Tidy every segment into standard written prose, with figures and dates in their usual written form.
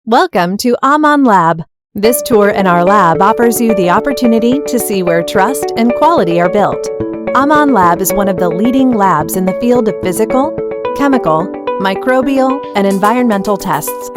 Welcome to Aman Lab. This tour in our lab offers you the opportunity to see where trust and quality are built. Aman Lab is one of the leading labs in the field of physical, chemical, microbial, and environmental tests.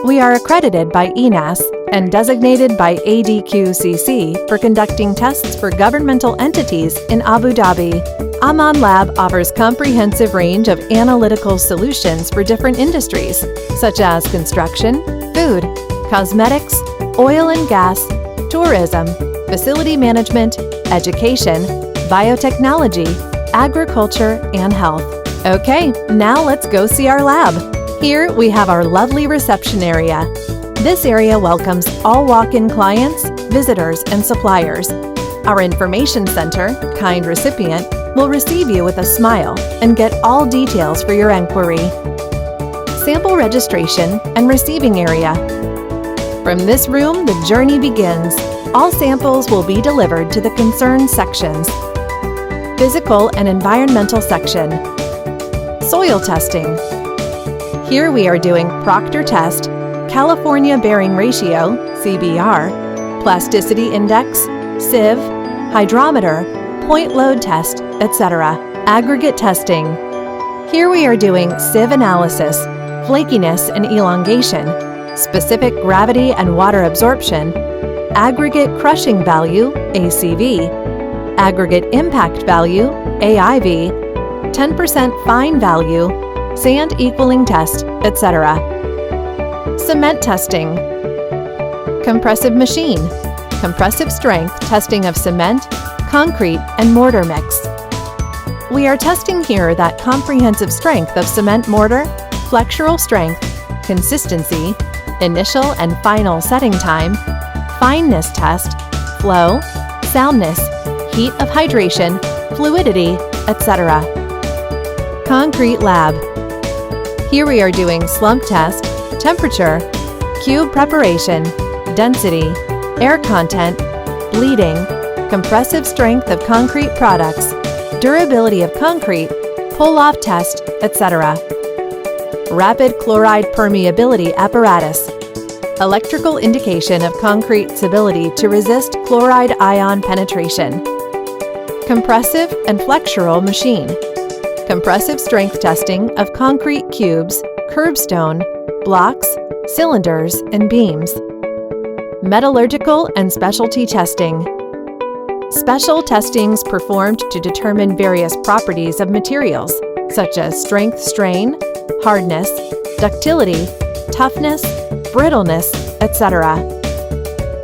We are accredited by ENAS and designated by ADQCC for conducting tests for governmental entities in Abu Dhabi. Aman Lab offers comprehensive range of analytical solutions for different industries, such as construction, food, cosmetics, oil and gas, tourism, facility management, education, biotechnology, agriculture, and health. Okay, now let's go see our lab. Here we have our lovely reception area. This area welcomes all walk-in clients, visitors, and suppliers. Our information center, kind recipient, will receive you with a smile and get all details for your inquiry. Sample registration and receiving area. From this room, the journey begins. All samples will be delivered to the concerned sections. Physical and environmental section. Soil testing. Here we are doing Proctor test, California bearing ratio, CBR, plasticity index, sieve, hydrometer, point load test, etc. Aggregate testing. Here we are doing sieve analysis, flakiness and elongation, specific gravity and water absorption, aggregate crushing value, ACV, aggregate impact value, AIV, 10% fine value, sand equaling test, etc. Cement testing. Compressive machine. Compressive strength testing of cement, concrete, and mortar mix. We are testing here that comprehensive strength of cement mortar, flexural strength, consistency, initial and final setting time, fineness test, flow, soundness, heat of hydration, fluidity, etc. Concrete lab. Here we are doing slump test, temperature, cube preparation, density, air content, bleeding, compressive strength of concrete products, durability of concrete, pull-off test, etc. Rapid chloride permeability apparatus. Electrical indication of concrete's ability to resist chloride ion penetration. Compressive and flexural machine. Compressive strength testing of concrete cubes, curbstone, blocks, cylinders, and beams. Metallurgical and specialty testing. Special testings performed to determine various properties of materials, such as strength strain, hardness, ductility, toughness, brittleness, etc.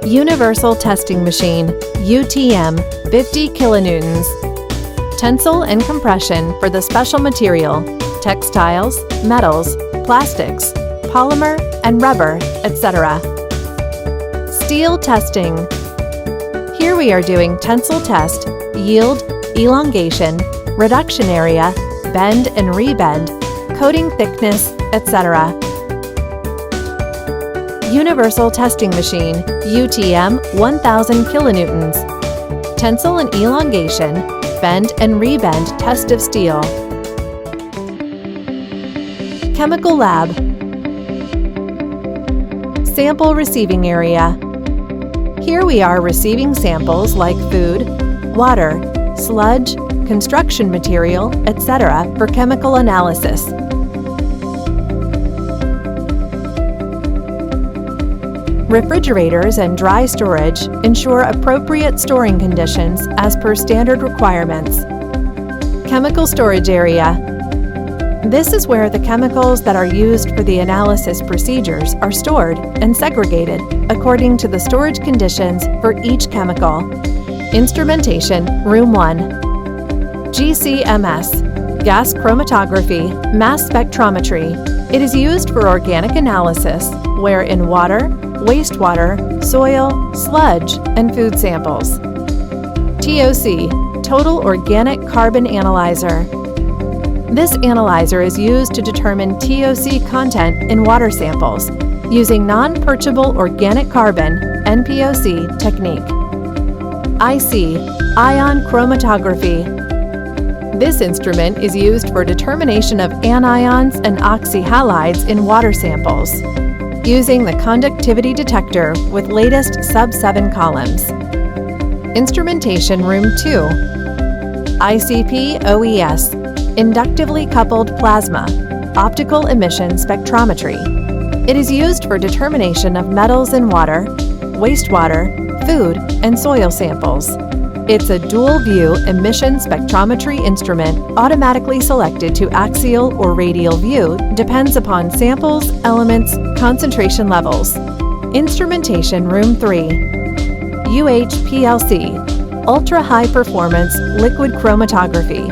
Universal testing machine, UTM, 50 kilonewtons. Tensile and compression for the special material, textiles, metals, plastics, polymer, and rubber, etc. Steel testing. Here we are doing tensile test, yield, elongation, reduction area, bend and rebend, coating thickness, etc. Universal testing machine, UTM, 1000 kilonewtons. Tensile and elongation, bend and rebend test of steel. Chemical lab. Sample receiving area. Here we are receiving samples like food, water, sludge, construction material, etc. for chemical analysis. Refrigerators and dry storage ensure appropriate storing conditions as per standard requirements. Chemical storage area. This is where the chemicals that are used for the analysis procedures are stored and segregated according to the storage conditions for each chemical. Instrumentation, Room 1. GCMS, gas chromatography, mass spectrometry. It is used for organic analysis, where in water, wastewater, soil, sludge, and food samples. TOC, Total Organic Carbon Analyzer. This analyzer is used to determine TOC content in water samples using non-purchable organic carbon (NPOC) technique. IC, Ion Chromatography. This instrument is used for determination of anions and oxyhalides in water samples. using the conductivity detector with latest sub-7 columns. Instrumentation Room 2. ICP OES, Inductively Coupled Plasma, Optical Emission Spectrometry. It is used for determination of metals in water, wastewater, food, and soil samples. It's a dual-view emission spectrometry instrument automatically selected to axial or radial view depends upon samples, elements, concentration levels. Instrumentation Room 3. UHPLC, Ultra-High Performance Liquid Chromatography,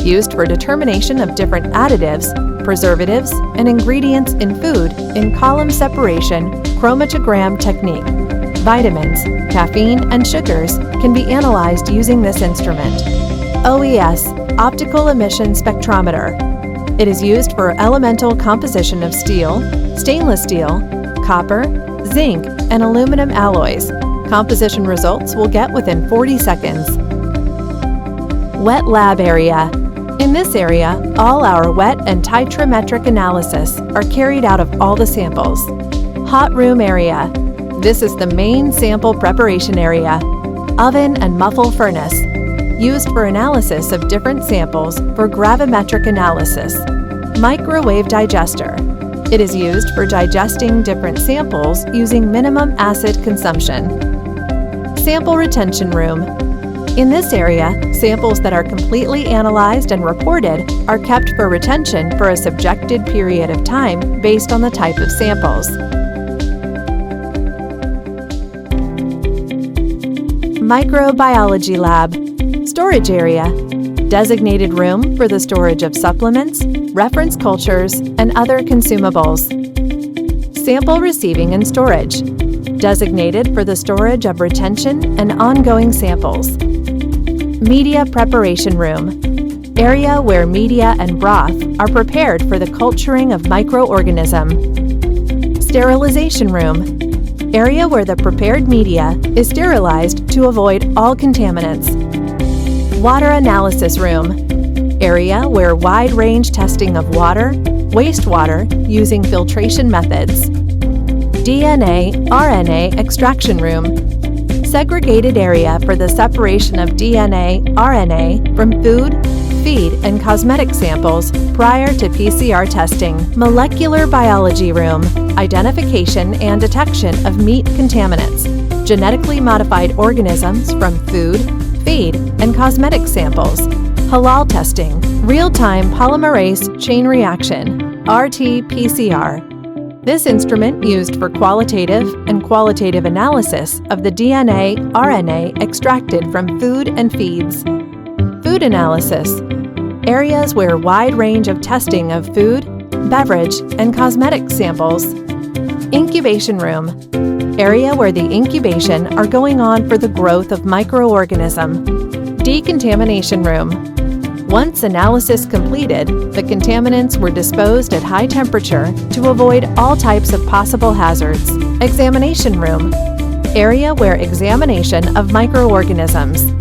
used for determination of different additives, preservatives, and ingredients in food in column separation chromatogram technique. Vitamins, caffeine, and sugars can be analyzed using this instrument. OES, Optical Emission Spectrometer. It is used for elemental composition of steel, stainless steel, copper, zinc, and aluminum alloys. Composition results will get within 40 seconds. Wet Lab Area. In this area, all our wet and titrometric analysis are carried out of all the samples. Hot Room Area. This is the main sample preparation area. Oven and muffle furnace, used for analysis of different samples for gravimetric analysis. Microwave digester. It is used for digesting different samples using minimum acid consumption. Sample retention room. In this area, samples that are completely analyzed and reported are kept for retention for a subjected period of time based on the type of samples. Microbiology Lab. Storage area. Designated room for the storage of supplements, reference cultures, and other consumables. Sample receiving and storage. Designated for the storage of retention and ongoing samples. Media preparation room. Area where media and broth are prepared for the culturing of microorganism. Sterilization room. Area where the prepared media is sterilized to avoid all contaminants. Water analysis room. Area where wide-range testing of water, wastewater using filtration methods. DNA, RNA extraction room. Segregated area for the separation of DNA, RNA from food, feed, and cosmetic samples prior to PCR testing. Molecular biology room. Identification and detection of meat contaminants, genetically modified organisms from food, feed, and cosmetic samples. Halal testing. Real-time polymerase chain reaction, RT-PCR. This instrument used for qualitative and qualitative analysis of the DNA, RNA extracted from food and feeds. Food analysis. Areas where wide range of testing of food, beverage, and cosmetic samples. Incubation room. Area where the incubation are going on for the growth of microorganism. Decontamination room. Once analysis completed, the contaminants were disposed at high temperature to avoid all types of possible hazards. Examination room. Area where examination of microorganisms.